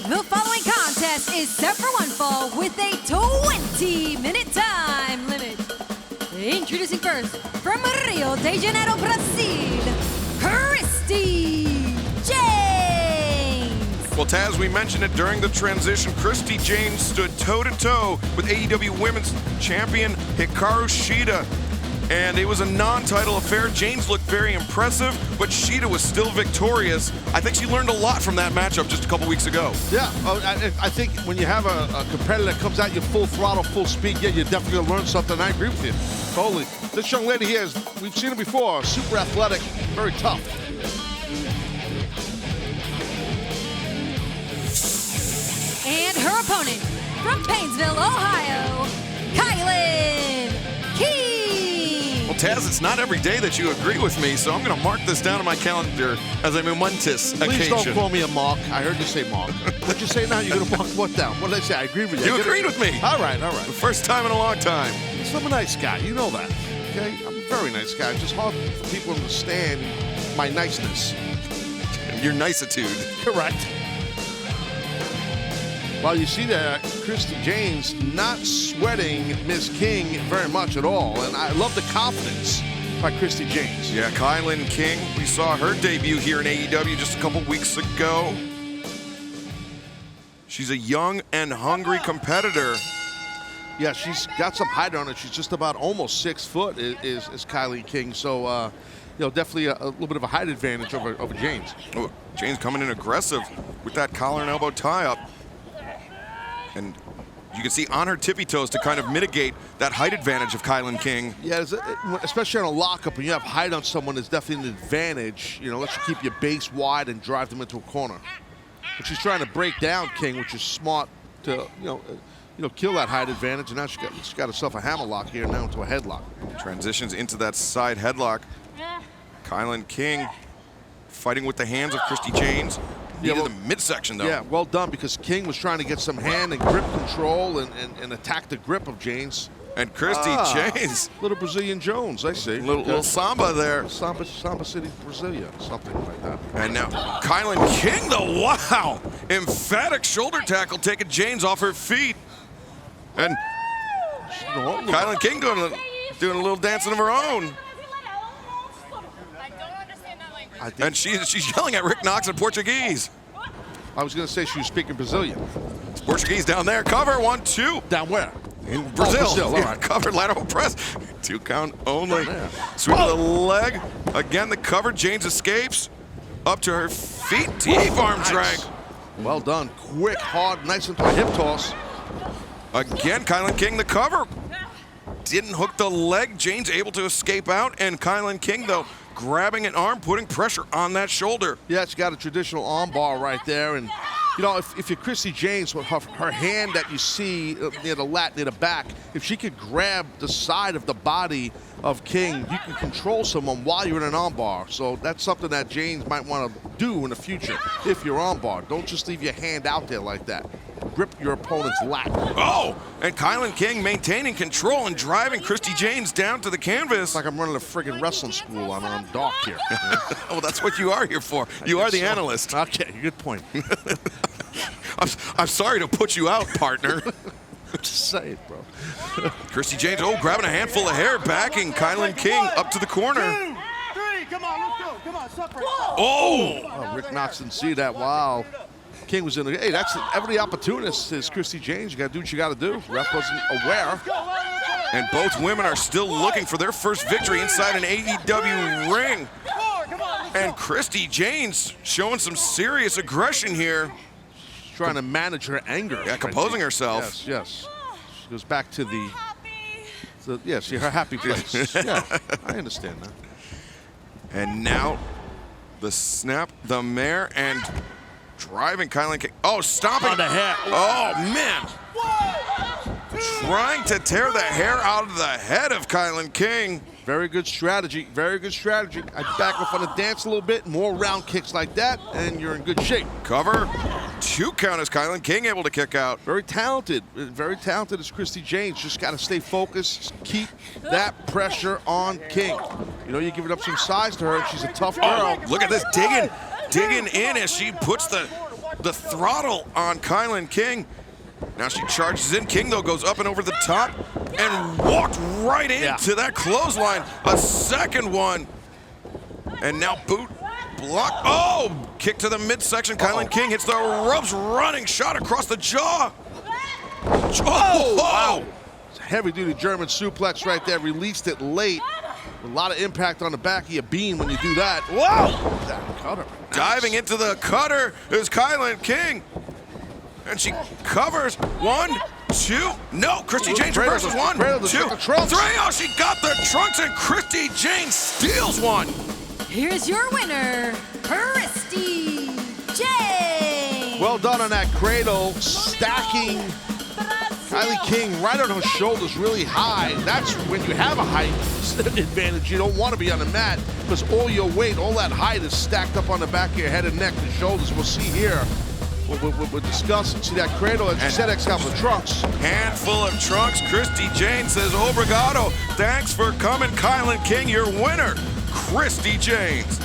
The following contest is set for one fall with a 20-minute time limit. Introducing first, from Rio de Janeiro, Brazil, Christy James. Well, Taz, we mentioned it during the transition. Christy James stood toe-to-toe with AEW Women's Champion Hikaru Shida. And it was a non-title affair. James looked very impressive, but Shida was still victorious. I think she learned a lot from that matchup just a couple weeks ago. Yeah, I think when you have a competitor that comes at you full throttle, full speed, yeah, you're definitely gonna learn something. I agree with you, totally. This young lady here, we've seen her before, super athletic, very tough. And her opponent, from Painesville, Ohio, Kylan King. Well, Taz, it's not every day that you agree with me, so I'm going to mark this down on my calendar as a momentous occasion. Please don't call me a mark. I heard you say mark. What'd you say now? You're going to mark what down? What did I say? I agree with you. You agreed with me. All right, all The right. first time in a long time. I'm a nice guy. You know that, okay? I'm a very nice guy. It's just hard for people to understand my niceness. Your nicitude. Correct. Well, you see that Christy James not sweating Miss King very much at all, and I love the confidence by Christy James. Yeah, Kylan King, we saw her debut here in AEW just a couple weeks ago. She's a young and hungry competitor. Yeah, she's got some height on her. She's just about almost 6 foot is Kylie King, so you know, definitely a little bit of a height advantage over James. Oh, James coming in aggressive with that collar and elbow tie-up. And you can see on her tippy toes to kind of mitigate that height advantage of Kylan King. Yeah, especially on a lockup, when you have height on someone, it's definitely an advantage. You know, lets you keep your base wide and drive them into a corner. But she's trying to break down King, which is smart to, you know, kill that height advantage. And now she's got herself a hammerlock here now into a headlock. Transitions into that side headlock. Kylan King fighting with the hands of Christy James. Needed the midsection, though. Yeah, well done, because King was trying to get some hand and grip control and attack the grip of James. And Christy James. Little Brazilian Jones, I see. Little samba there. Samba City, Brasilia, something like that. And now Kylan King, though, wow. Emphatic shoulder tackle taking James off her feet. And Kylan King doing a little dancing of her own. And she's yelling at Rick Knox in Portuguese. I was going to say she was speaking Brazilian. It's Portuguese down there. Cover, 1, 2. Down where? In Brazil. Brazil, all Yeah, right. covered lateral press. 2 count only. Yeah. Sweep of the leg. Again, the cover. James escapes. Up to her feet. Deep arm drag. Well done. Quick, hard, nice into a hip toss. Again, Kylan King the cover. Didn't hook the leg. James able to escape out. And Kylan King, though, grabbing an arm, putting pressure on that shoulder. Yeah, it's got a traditional arm bar right there. And, you know, if you're Christy James, with her hand that you see near the lat, near the back, if she could grab the side of the body of King, you can control someone while you're in an arm bar. So that's something that James might want to do in the future if you're arm bar. Don't just leave your hand out there like that. Grip your opponent's lat. Oh, and Kylan King maintaining control and driving Christy James down to the canvas. It's like I'm running a friggin' wrestling school on dark here. Well, that's what you are here for. You are the analyst. Okay, good point. I'm sorry to put you out, partner. Just say it, bro. Christy James, grabbing a handful of hair, backing Kylan King up to the corner. 2, 3, come on, let's go. Come on, separate. Oh, Rick Knox didn't see that. Wow. King was in the, hey, that's every opportunist is Christy James. You got to do what you got to do. Ref wasn't aware. And both women are still looking for their first victory inside an AEW ring. And Christy James showing some serious aggression here. Trying to manage her anger. Yeah, composing herself. Yes, yes. She goes back to the yeah, see, her happy place. Yeah, I understand that. And now the snap, the mare, and driving Kylan King. Oh, stomping. On the head. Oh, man. Trying to tear the hair out of the head of Kylan King. Very good strategy. Very good strategy. I back off on the dance a little bit. More round kicks like that, and you're in good shape. Cover. 2 count as Kylan King able to kick out. Very talented. Very talented as Christy James. Just got to stay focused. Keep that pressure on King. You know, you're giving up some size to her. She's a tough girl. Look at this digging in as she puts the the throttle on Kylan King. Now she charges in. King, though, goes up and over the top and walked right into that clothesline. A second one. And now boot block. Oh, kick to the midsection. Kylan King hits the ropes, running shot across the jaw. Oh, wow. Heavy-duty German suplex right there. Released it late. A lot of impact on the back of your bean when you do that. Whoa! That cutter. Diving into the cutter is Kylan King. And she covers. 1, 2. No, Christy James reverses. 1, 2, 3. Oh, she got the trunks, and Christy James steals one. Here's your winner, Christy James. Well done on that cradle, stacking Kylan King right on her shoulders really high. That's when you have a height advantage. You don't want to be on the mat because all your weight, all that height is stacked up on the back of your head and neck and shoulders. We'll see here. We're discussing. See that cradle? As you said, X got the trunks. Handful of trunks. Christy James says, obrigado. Thanks for coming, Kylan King, your winner, Christy James.